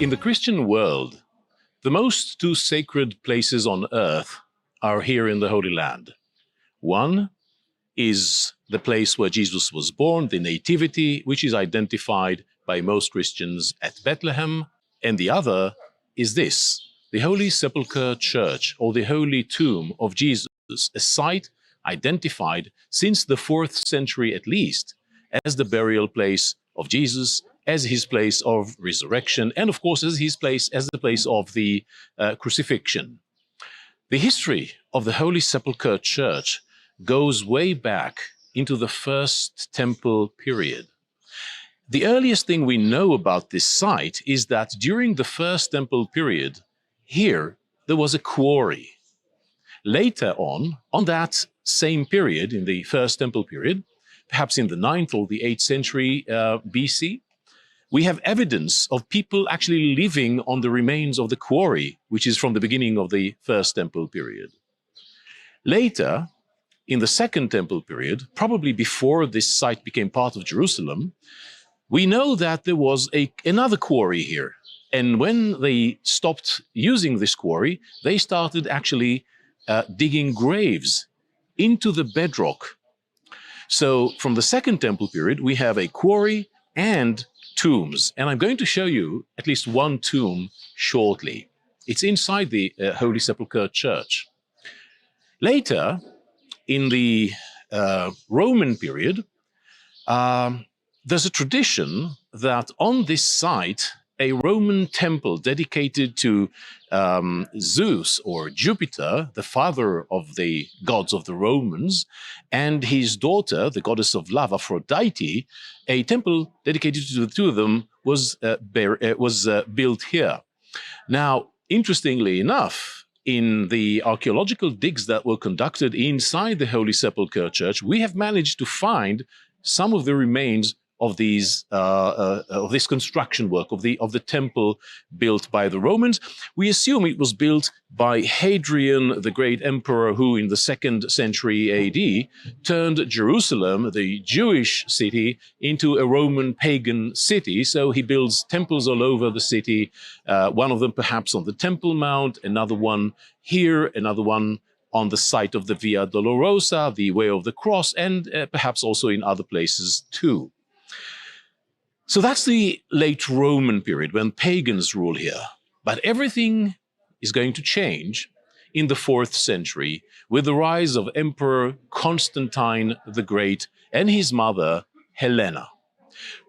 In the Christian world, the most two sacred places on earth are here in the Holy Land. One is the place where Jesus was born, the Nativity, which is identified by most Christians at Bethlehem. And the other is this, the Holy Sepulchre Church, or the Holy Tomb of Jesus, a site identified since the 4th century at least as the burial place of Jesus, as his place of resurrection, and of course as the place of the crucifixion. The history of the Holy Sepulchre Church goes way back into the First Temple period. The earliest thing we know about this site is that during the First Temple period, here there was a quarry. Later on that same period, in the First Temple period, perhaps in the 9th or the 8th century BC, we have evidence of people actually living on the remains of the quarry, which is from the beginning of the First Temple period. Later, in the Second Temple period, probably before this site became part of Jerusalem, we know that there was another quarry here. And when they stopped using this quarry, they started actually digging graves into the bedrock. So from the Second Temple period, we have a quarry and tombs. And I'm going to show you at least one tomb shortly. It's inside the Holy Sepulchre Church. Later, in the Roman period, there's a tradition that on this site, a Roman temple dedicated to Zeus or Jupiter, the father of the gods of the Romans, and his daughter, the goddess of love, Aphrodite, a temple dedicated to the two of them was built here. Now, interestingly enough, in the archaeological digs that were conducted inside the Holy Sepulchre Church, we have managed to find some of the remains of these of this construction work of the temple built by the Romans. We assume it was built by Hadrian, the great emperor, who in the 2nd century AD turned Jerusalem, the Jewish city, into a Roman pagan city. So he builds temples all over the city, one of them perhaps on the Temple Mount, another one here, another one on the site of the Via Dolorosa, the Way of the Cross, and perhaps also in other places too. So that's the late Roman period when pagans rule here. But everything is going to change in the 4th century with the rise of Emperor Constantine the Great and his mother Helena.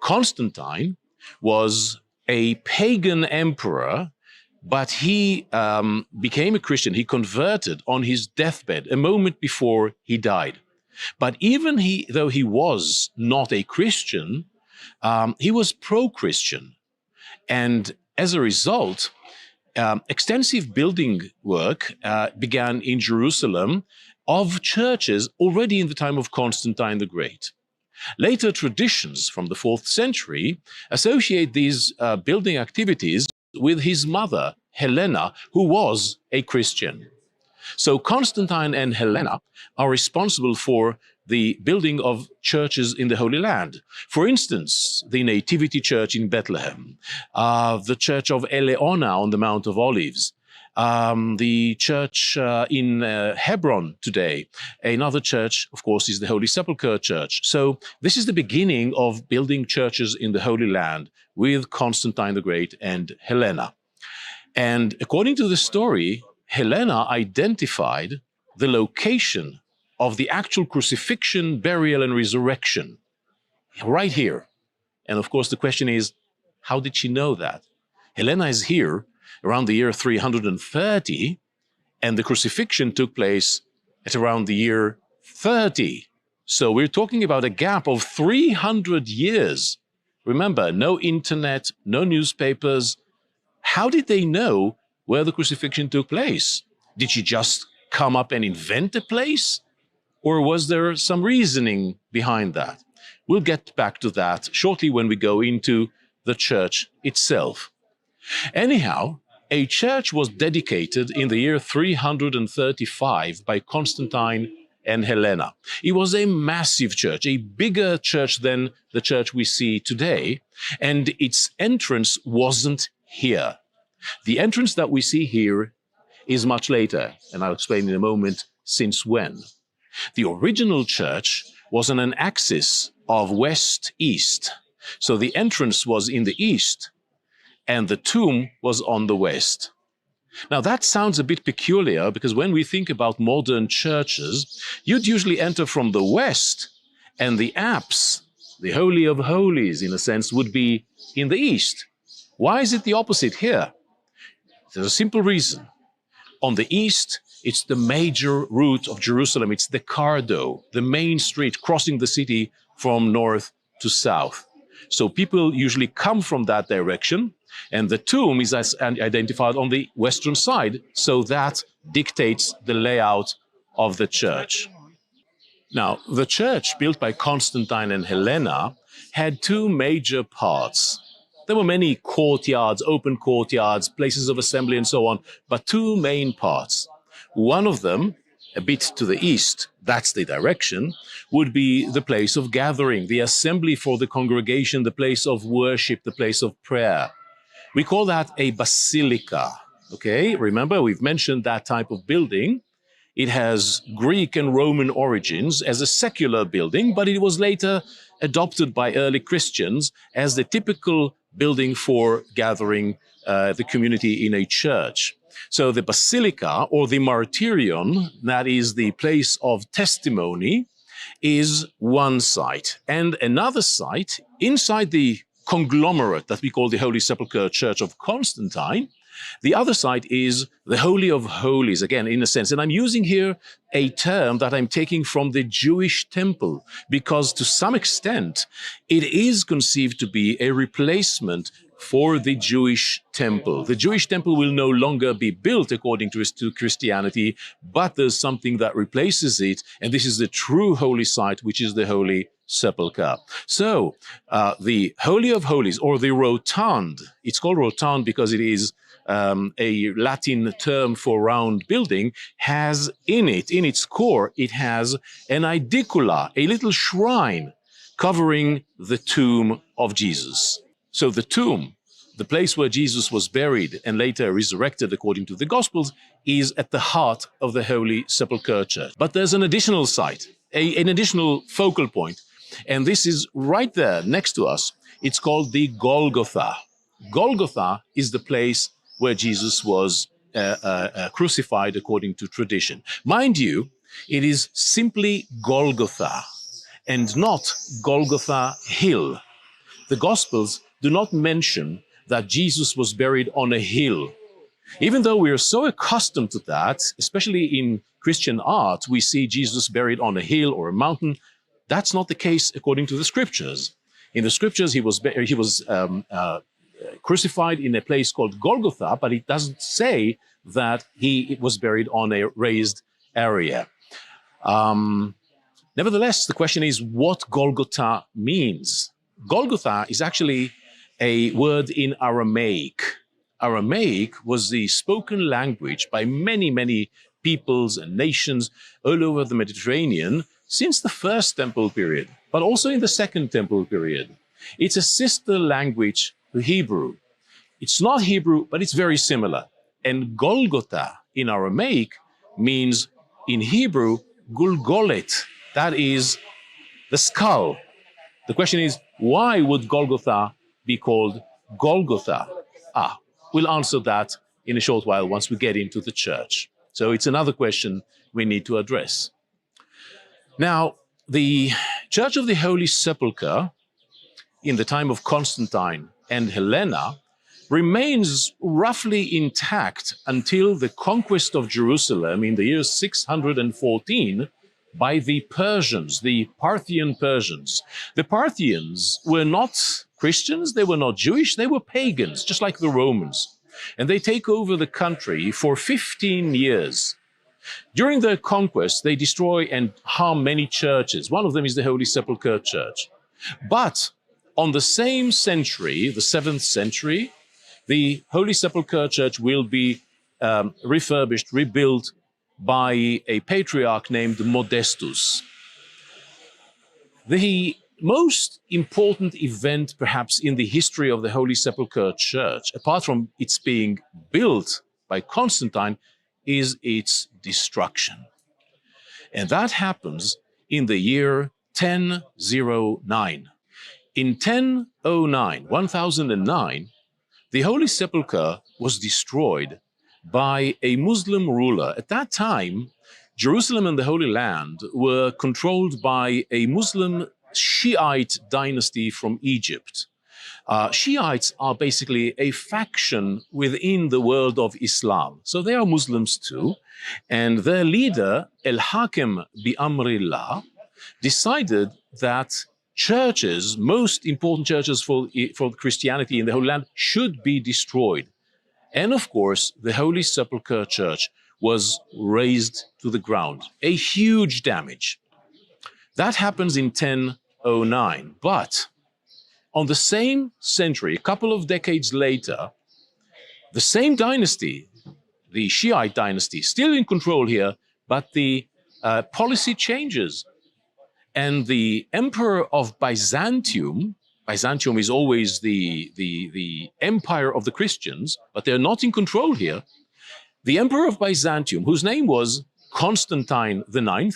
Constantine was a pagan emperor, but he became a Christian. He converted on his deathbed a moment before he died. But even though he was not a Christian, he was pro-Christian, and as a result, extensive building work began in Jerusalem of churches already in the time of Constantine the Great. Later traditions from the 4th century associate these building activities with his mother, Helena, who was a Christian. So Constantine and Helena are responsible for the building of churches in the Holy Land. For instance, the Nativity Church in Bethlehem, the Church of Eleona on the Mount of Olives, the church in Hebron today. Another church, of course, is the Holy Sepulchre Church. So this is the beginning of building churches in the Holy Land with Constantine the Great and Helena. And according to the story, Helena identified the location of the actual crucifixion, burial, and resurrection right here. And of course, the question is, how did she know that? Helena is here around the year 330, and the crucifixion took place at around the year 30. So we're talking about a gap of 300 years. Remember, no internet, no newspapers. How did they know where the crucifixion took place? Did she just come up and invent a place? Or was there some reasoning behind that? We'll get back to that shortly when we go into the church itself. Anyhow, a church was dedicated in the year 335 by Constantine and Helena. It was a massive church, a bigger church than the church we see today, and its entrance wasn't here. The entrance that we see here is much later, and I'll explain in a moment since when. The original church was on an axis of west-east. So the entrance was in the east, and the tomb was on the west. Now that sounds a bit peculiar, because when we think about modern churches, you'd usually enter from the west, and the apse, the Holy of Holies, in a sense, would be in the east. Why is it the opposite here? There's a simple reason. On the east, it's the major route of Jerusalem. It's the Cardo, the main street crossing the city from north to south. So people usually come from that direction, and the tomb is identified on the western side, so that dictates the layout of the church. Now, the church built by Constantine and Helena had two major parts. There were many courtyards, open courtyards, places of assembly and so on, but two main parts. One of them, a bit to the east, that's the direction, would be the place of gathering, the assembly for the congregation, the place of worship, the place of prayer. We call that a basilica, okay? Remember, we've mentioned that type of building. It has Greek and Roman origins as a secular building, but it was later adopted by early Christians as the typical building for gathering the community in a church. So the basilica, or the martyrion, that is the place of testimony, is one site. And another site, inside the conglomerate that we call the Holy Sepulchre Church of Constantine, the other side is the Holy of Holies, again, in a sense. And I'm using here a term that I'm taking from the Jewish temple, because to some extent, it is conceived to be a replacement for the Jewish temple. The Jewish temple will no longer be built according to Christianity, but there's something that replaces it, and this is the true holy site, which is the Holy Sepulchre. So, the Holy of Holies, or the rotund, it's called rotund because it is a Latin term for round building, has in it, in its core, it has an aedicula, a little shrine covering the tomb of Jesus. So the tomb, the place where Jesus was buried and later resurrected according to the Gospels, is at the heart of the Holy Sepulchre Church. But there's an additional site, an additional focal point, and this is right there next to us. It's called the Golgotha. Golgotha is the place where Jesus was crucified according to tradition. Mind you, it is simply Golgotha and not Golgotha Hill. The Gospels do not mention that Jesus was buried on a hill. Even though we are so accustomed to that, especially in Christian art, we see Jesus buried on a hill or a mountain. That's not the case according to the scriptures. In the scriptures, he was crucified in a place called Golgotha, but it doesn't say that he was buried on a raised area. Nevertheless, the question is what Golgotha means. Golgotha is actually a word in Aramaic. Aramaic was the spoken language by many, many peoples and nations all over the Mediterranean since the First Temple period, but also in the Second Temple period. It's a sister language to Hebrew. It's not Hebrew, but it's very similar. And Golgotha in Aramaic means, in Hebrew, Gulgolet. That is the skull. The question is, why would Golgotha be called Golgotha? We'll answer that in a short while once we get into the church. So it's another question we need to address. Now, the Church of the Holy Sepulchre, in the time of Constantine and Helena, remains roughly intact until the conquest of Jerusalem in the year 614 by the Persians, the Parthian Persians. The Parthians were not Christians, they were not Jewish, they were pagans, just like the Romans. And they take over the country for 15 years. During their conquest, they destroy and harm many churches. One of them is the Holy Sepulchre Church. But on the same century, the 7th century, the Holy Sepulchre Church will be refurbished, rebuilt by a patriarch named Modestus. The most important event, perhaps, in the history of the Holy Sepulchre Church, apart from its being built by Constantine, is its destruction. And that happens in the year 1009. In 1009, the Holy Sepulchre was destroyed by a Muslim ruler. At that time, Jerusalem and the Holy Land were controlled by a Muslim Shiite dynasty from Egypt. Shiites are basically a faction within the world of Islam. So they are Muslims too. And their leader, Al-Hakim bi-Amrillah, decided that churches, most important churches for Christianity in the Holy Land, should be destroyed. And of course, the Holy Sepulchre Church was razed to the ground. A huge damage. That happens in 1009. But on the same century, a couple of decades later, the same dynasty, the Shiite dynasty, still in control here, but the policy changes. And the Emperor of Byzantium, Byzantium is always the empire of the Christians, but they're not in control here. The Emperor of Byzantium, whose name was Constantine IX,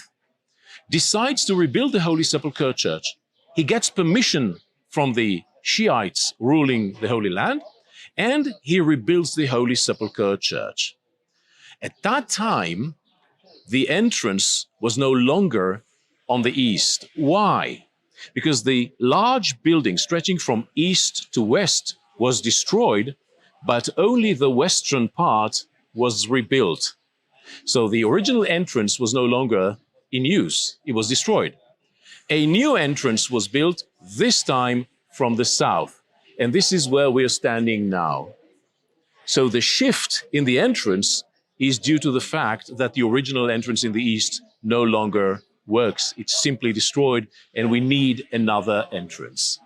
decides to rebuild the Holy Sepulchre Church. He gets permission from the Shiites ruling the Holy Land, and he rebuilds the Holy Sepulchre Church. At that time, the entrance was no longer on the east. Why? Because the large building stretching from east to west was destroyed, but only the western part was rebuilt. So the original entrance was no longer in use. It was destroyed. A new entrance was built, this time from the south. And this is where we're standing now. So the shift in the entrance is due to the fact that the original entrance in the east no longer works. It's simply destroyed, and we need another entrance.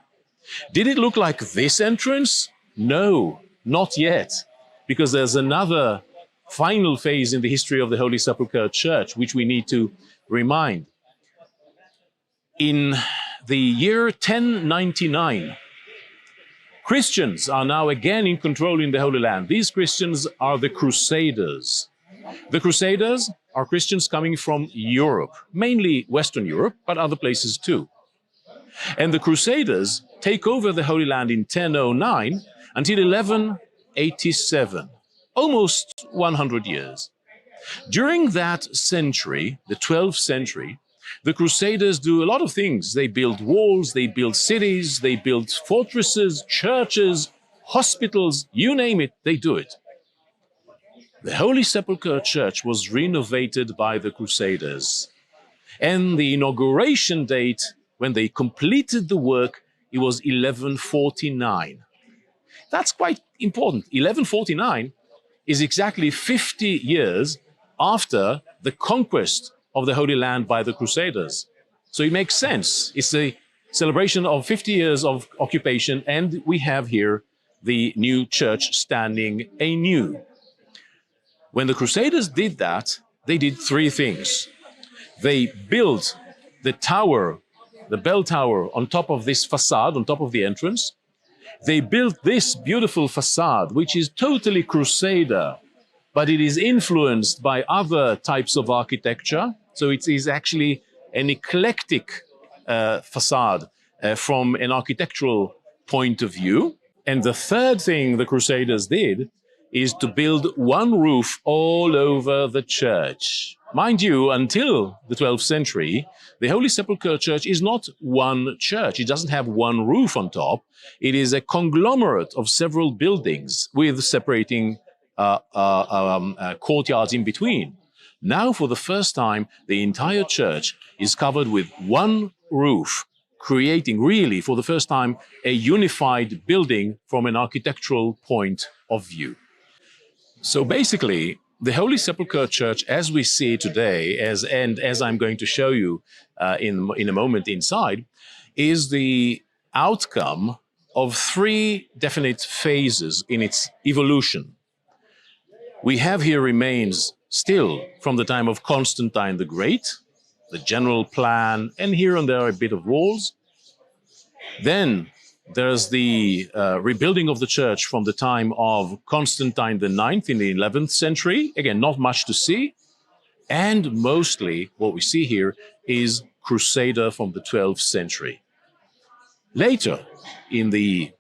Did it look like this entrance? No, not yet, because there's another final phase in the history of the Holy Sepulchre Church, which we need to remind. In the year 1099, Christians are now again in control in the Holy Land. These Christians are the Crusaders. The Crusaders are Christians coming from Europe, mainly Western Europe, but other places too. And the Crusaders take over the Holy Land in 1009 until 1187, almost 100 years. During that century, the 12th century, the Crusaders do a lot of things. They build walls, they build cities, they build fortresses, churches, hospitals, you name it, they do it. The Holy Sepulchre Church was renovated by the Crusaders. And the inauguration date, when they completed the work, it was 1149. That's quite important. 1149 is exactly 50 years after the conquest of the Holy Land by the Crusaders. So it makes sense. It's a celebration of 50 years of occupation, and we have here the new church standing anew. When the Crusaders did that, they did three things. They built the tower, the bell tower, on top of this facade, on top of the entrance. They built this beautiful facade, which is totally Crusader, but it is influenced by other types of architecture. So it is actually an eclectic facade from an architectural point of view. And the third thing the Crusaders did is to build one roof all over the church. Mind you, until the 12th century, the Holy Sepulchre Church is not one church. It doesn't have one roof on top. It is a conglomerate of several buildings with separating courtyards in between. Now, for the first time, the entire church is covered with one roof, creating really, for the first time, a unified building from an architectural point of view. So basically, the Holy Sepulchre Church, as we see it today, and as I'm going to show you in a moment inside, is the outcome of three definite phases in its evolution. We have here remains still from the time of Constantine the Great, the general plan, and here and there a bit of walls. Then there's the rebuilding of the church from the time of Constantine IX in the 11th century. Again, not much to see. And mostly what we see here is Crusader from the 12th century. Later, in the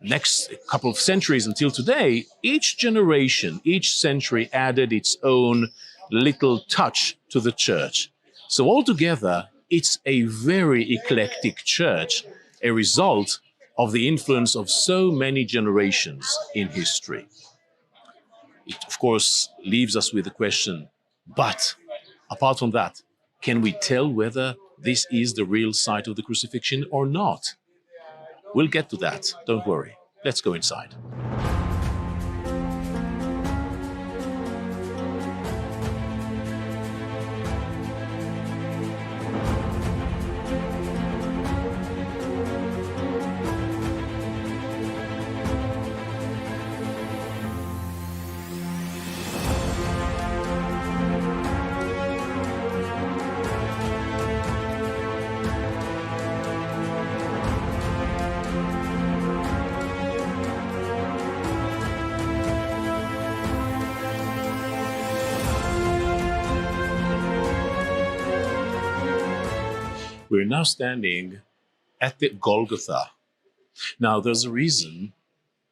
next couple of centuries until today, each generation, each century added its own little touch to the church. So altogether, it's a very eclectic church, a result of the influence of so many generations in history. It, of course, leaves us with the question, but apart from that, can we tell whether this is the real site of the crucifixion or not? We'll get to that, don't worry. Let's go inside. We're now standing at the Golgotha. Now, there's a reason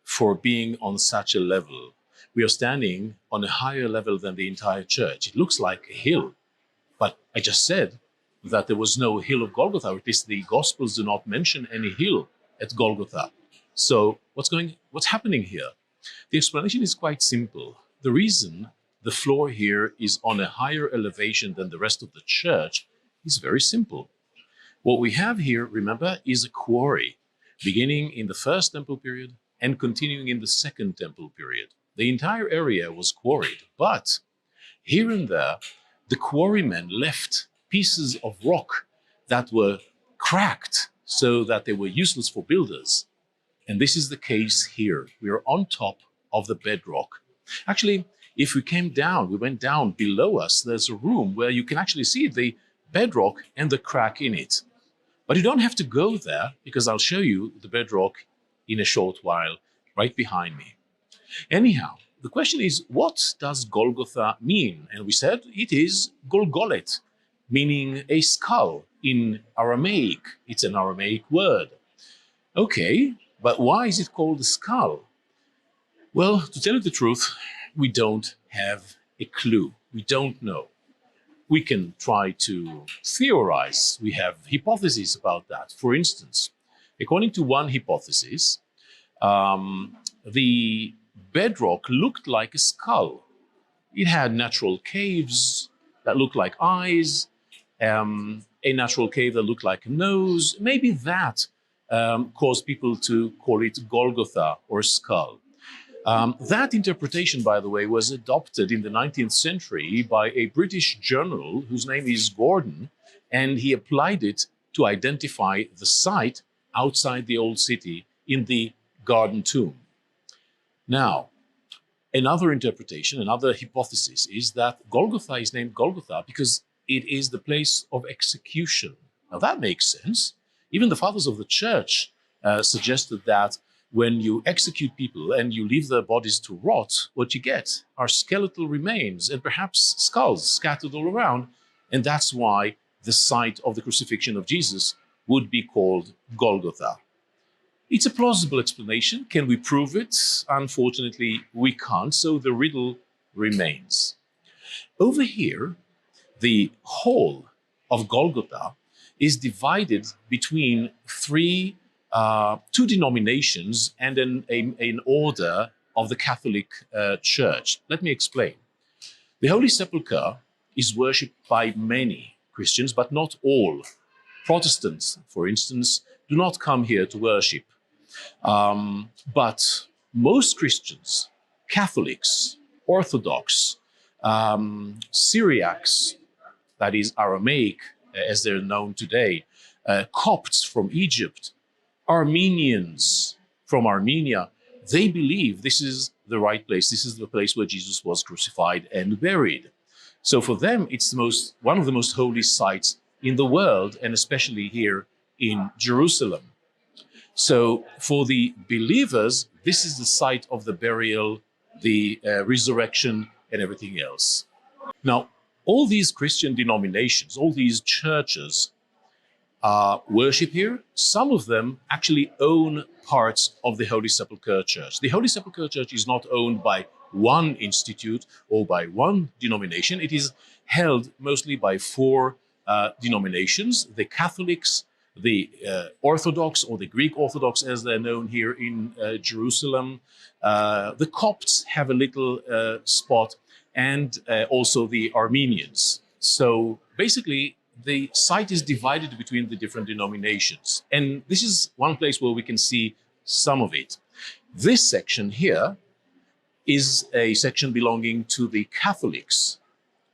for being on such a level. We are standing on a higher level than the entire church. It looks like a hill, but I just said that there was no hill of Golgotha, or at least the Gospels do not mention any hill at Golgotha. So what's happening here? The explanation is quite simple. The reason the floor here is on a higher elevation than the rest of the church is very simple. What we have here, remember, is a quarry, beginning in the first temple period and continuing in the second temple period. The entire area was quarried, but here and there, the quarrymen left pieces of rock that were cracked so that they were useless for builders. And this is the case here. We are on top of the bedrock. Actually, if we went down below us, there's a room where you can actually see the bedrock and the crack in it. But you don't have to go there, because I'll show you the bedrock in a short while, right behind me. Anyhow, the question is, what does Golgotha mean? And we said it is Golgolet, meaning a skull in Aramaic. It's an Aramaic word. Okay, but why is it called a skull? Well, to tell you the truth, we don't have a clue. We don't know. We can try to theorize. We have hypotheses about that. For instance, according to one hypothesis, the bedrock looked like a skull. It had natural caves that looked like eyes, a natural cave that looked like a nose. Maybe that caused people to call it Golgotha, or skull. That interpretation, by the way, was adopted in the 19th century by a British journal whose name is Gordon, and he applied it to identify the site outside the old city in the Garden Tomb. Now, another interpretation, another hypothesis is that Golgotha is named Golgotha because it is the place of execution. Now that makes sense. Even the fathers of the church suggested that when you execute people and you leave their bodies to rot, what you get are skeletal remains and perhaps skulls scattered all around. And that's why the site of the crucifixion of Jesus would be called Golgotha. It's a plausible explanation. Can we prove it? Unfortunately, we can't, so the riddle remains. Over here, the whole of Golgotha is divided between two denominations and an order of the Catholic Church. Let me explain. The Holy Sepulchre is worshipped by many Christians, but not all. Protestants, for instance, do not come here to worship. But most Christians, Catholics, Orthodox, Syriacs, that is Aramaic as they're known today, Copts from Egypt, Armenians from Armenia, they believe this is the right place. This is the place where Jesus was crucified and buried. So for them, it's one of the most holy sites in the world, and especially here in Jerusalem. So for the believers, this is the site of the burial, the resurrection, and everything else. Now, all these Christian denominations, all these churches worship here. Some of them actually own parts of the Holy Sepulchre Church. The Holy Sepulchre Church is not owned by one institute or by one denomination. It is held mostly by four denominations: the Catholics, the Orthodox, or the Greek Orthodox as they're known here in Jerusalem. The Copts have a little spot, and also the Armenians. So basically, the site is divided between the different denominations. And this is one place where we can see some of it. This section here is a section belonging to the Catholics.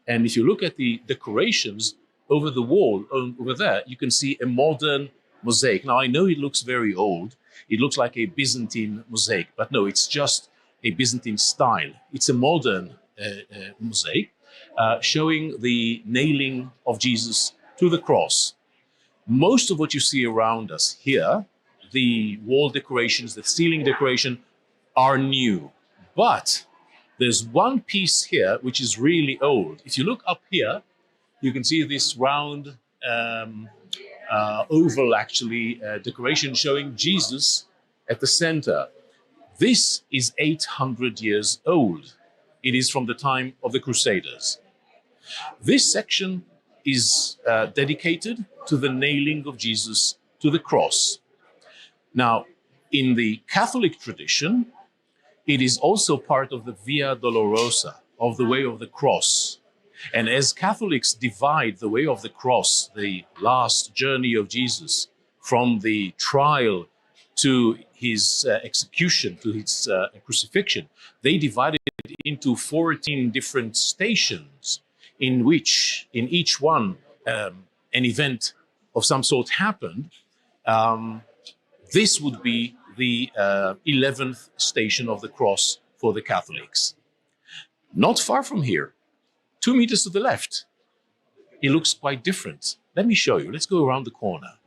And if you look at the decorations over the wall, over there, you can see a modern mosaic. Now, I know it looks very old. It looks like a Byzantine mosaic, but no, it's just a Byzantine style. It's a modern mosaic showing the nailing of Jesus to the cross. Most of what you see around us here, the wall decorations, the ceiling decoration, are new. But there's one piece here which is really old. If you look up here, you can see this round oval, actually, decoration showing Jesus at the center. This is 800 years old. It is from the time of the Crusaders. This section is dedicated to the nailing of Jesus to the cross. Now, in the Catholic tradition, it is also part of the Via Dolorosa, of the way of the cross. And as Catholics divide the way of the cross, the last journey of Jesus, from the trial to his execution, to his crucifixion, they divided it into 14 different stations, in which, in each one, an event of some sort happened. This would be the 11th station of the cross for the Catholics. Not far from here, 2 meters to the left, it looks quite different. Let me show you. Let's go around the corner.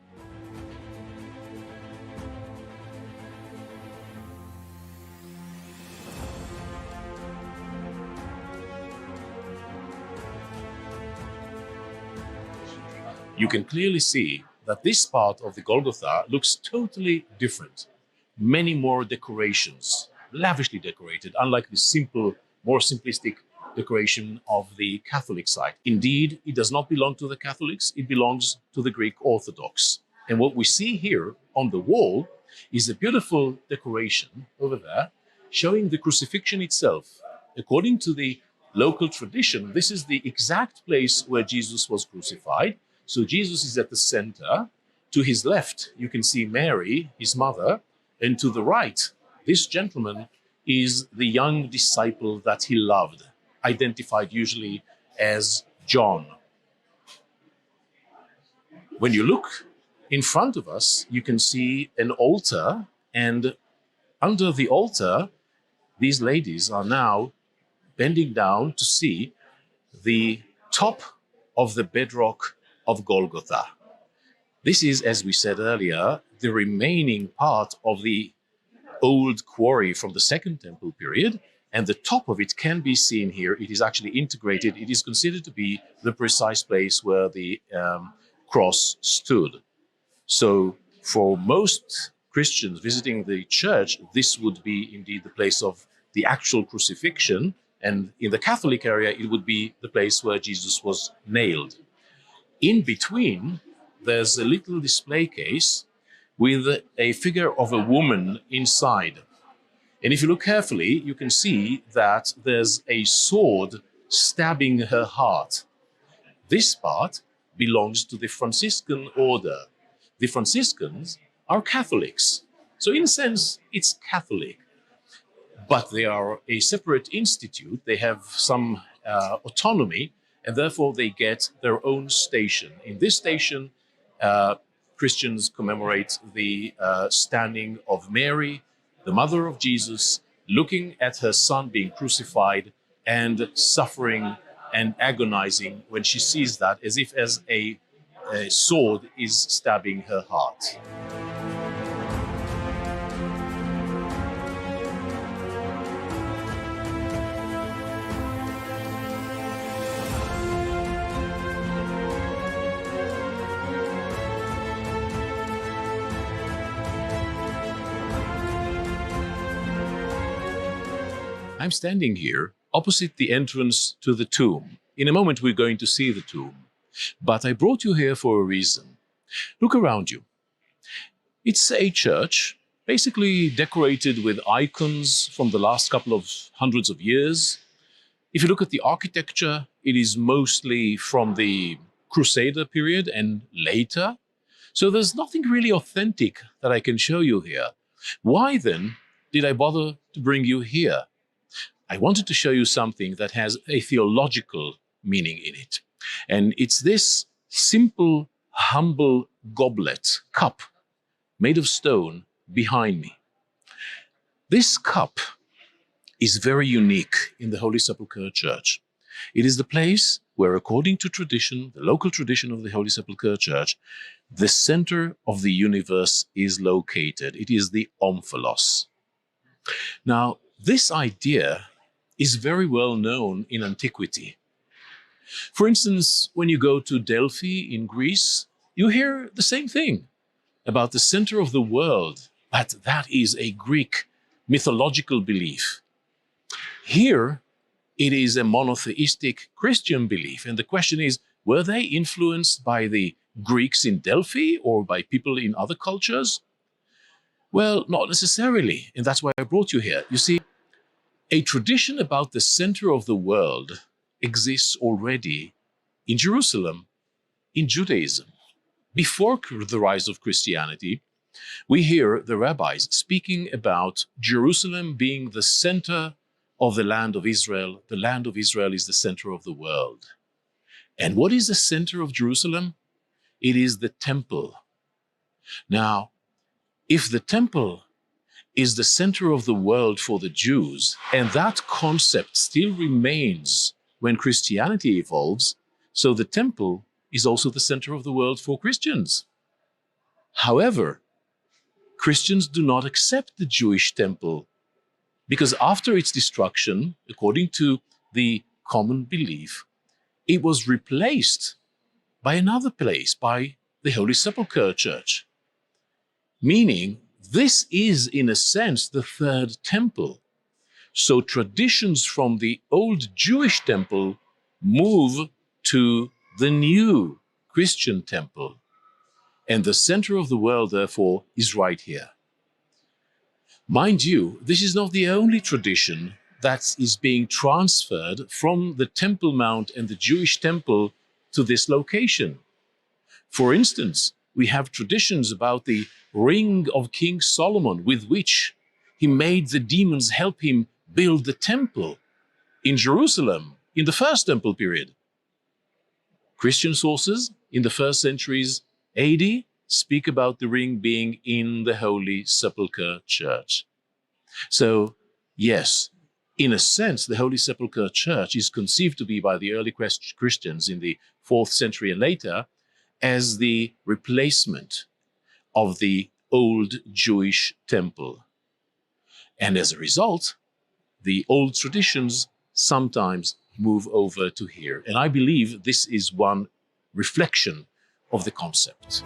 You can clearly see that this part of the Golgotha looks totally different. Many more decorations, lavishly decorated, unlike the simple, more simplistic decoration of the Catholic site. Indeed, it does not belong to the Catholics, it belongs to the Greek Orthodox. And what we see here on the wall is a beautiful decoration over there showing the crucifixion itself. According to the local tradition, this is the exact place where Jesus was crucified. So Jesus is at the center. To his left, you can see Mary, his mother, and to the right, this gentleman is the young disciple that he loved, identified usually as John. When you look in front of us, you can see an altar, and under the altar, these ladies are now bending down to see the top of the bedrock of Golgotha. This is, as we said earlier, the remaining part of the old quarry from the Second Temple period, and the top of it can be seen here. It is actually integrated. It is considered to be the precise place where the cross stood. So for most Christians visiting the church, this would be indeed the place of the actual crucifixion, and in the Catholic area, it would be the place where Jesus was nailed. In between, there's a little display case with a figure of a woman inside. And if you look carefully, you can see that there's a sword stabbing her heart. This part belongs to the Franciscan order. The Franciscans are Catholics. So in a sense, it's Catholic. But they are a separate institute. They have some autonomy, and therefore they get their own station. In this station, Christians commemorate the standing of Mary, the mother of Jesus, looking at her son being crucified and suffering and agonizing when she sees that, as if as a a sword is stabbing her heart. I'm standing here opposite the entrance to the tomb. In a moment, we're going to see the tomb. But I brought you here for a reason. Look around you. It's a church, basically decorated with icons from the last couple of hundreds of years. If you look at the architecture, it is mostly from the Crusader period and later. So there's nothing really authentic that I can show you here. Why then did I bother to bring you here? I wanted to show you something that has a theological meaning in it. And it's this simple, humble goblet, cup, made of stone behind me. This cup is very unique in the Holy Sepulchre Church. It is the place where, according to tradition, the local tradition of the Holy Sepulchre Church, the center of the universe is located. It is the omphalos. Now, this idea is very well known in antiquity. For instance, when you go to Delphi in Greece, you hear the same thing about the center of the world, but that is a Greek mythological belief. Here, it is a monotheistic Christian belief, and the question is, were they influenced by the Greeks in Delphi or by people in other cultures? Well, not necessarily, and that's why I brought you here. You see, a tradition about the center of the world exists already in Jerusalem, in Judaism. Before the rise of Christianity, we hear the rabbis speaking about Jerusalem being the center of the land of Israel. The land of Israel is the center of the world. And what is the center of Jerusalem? It is the temple. Now, if the temple is the center of the world for the Jews, and that concept still remains when Christianity evolves, so the temple is also the center of the world for Christians. However, Christians do not accept the Jewish temple because after its destruction, according to the common belief, it was replaced by another place, by the Holy Sepulchre Church. Meaning, this is, in a sense, the third temple. So traditions from the old Jewish temple move to the new Christian temple. And the center of the world, therefore, is right here. Mind you, this is not the only tradition that is being transferred from the Temple Mount and the Jewish temple to this location. For instance, we have traditions about the ring of King Solomon with which he made the demons help him build the temple in Jerusalem in the first temple period. Christian sources in the first centuries AD speak about the ring being in the Holy Sepulchre Church. So, yes, in a sense, the Holy Sepulchre Church is conceived to be by the early Christians in the 4th century and later as the replacement of the old Jewish temple. And as a result, the old traditions sometimes move over to here. And I believe this is one reflection of the concept.